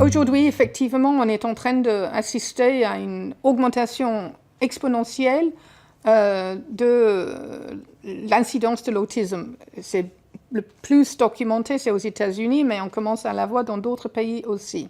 Aujourd'hui, effectivement, on est en train d'assister à une augmentation exponentielle de l'incidence de l'autisme. C'est le plus documenté, c'est aux États-Unis, mais on commence à la voir dans d'autres pays aussi.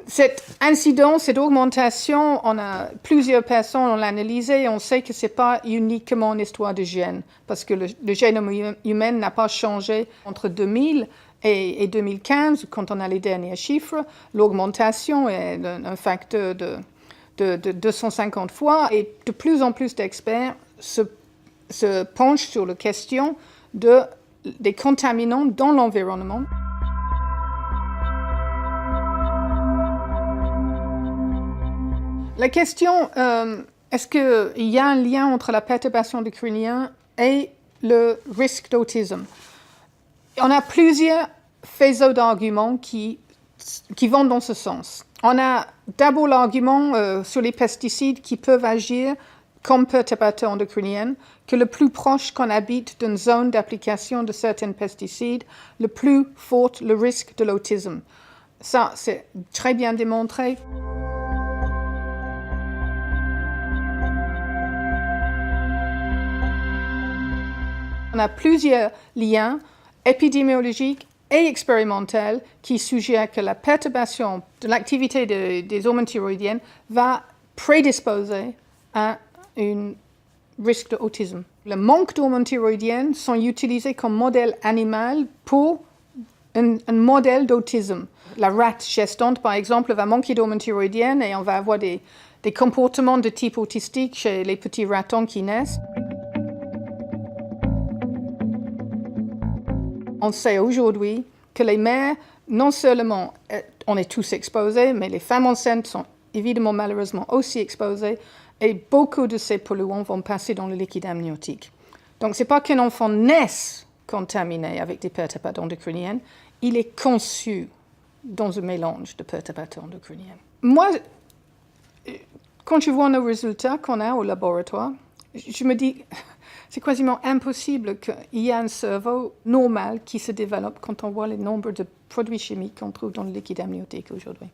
Cette incidence, cette augmentation, on a plusieurs personnes l'ont analysé et on sait que ce n'est pas uniquement une histoire de gènes, parce que le génome humain n'a pas changé entre 2000 et 2015, quand on a les derniers chiffres. L'augmentation est un facteur de 250 fois et de plus en plus d'experts se penchent sur la question des contaminants dans l'environnement. La question, est-ce qu'il y a un lien entre la perturbation endocrinien et le risque d'autisme? On a plusieurs faisceaux d'arguments qui vont dans ce sens. On a d'abord l'argument sur les pesticides qui peuvent agir comme perturbateurs endocriniens, que le plus proche qu'on habite d'une zone d'application de certains pesticides, le plus fort le risque de l'autisme. Ça, c'est très bien démontré. On a plusieurs liens épidémiologiques et expérimentaux qui suggèrent que la perturbation de l'activité des hormones thyroïdiennes va prédisposer à un risque d'autisme. Le manque d'hormones thyroïdiennes sont utilisés comme modèle animal pour un modèle d'autisme. La rate gestante, par exemple, va manquer d'hormones thyroïdiennes et on va avoir des comportements de type autistique chez les petits ratons qui naissent. On sait aujourd'hui que les mères, non seulement on est tous exposés, mais les femmes enceintes sont évidemment malheureusement aussi exposées et beaucoup de ces polluants vont passer dans le liquide amniotique. Donc ce n'est pas qu'un enfant naisse contaminé avec des perturbateurs endocriniens, il est conçu dans un mélange de perturbateurs endocriniens. Moi, quand je vois nos résultats qu'on a au laboratoire, je me dis, c'est quasiment impossible qu'il y ait un cerveau normal qui se développe quand on voit le nombre de produits chimiques qu'on trouve dans le liquide amniotique aujourd'hui.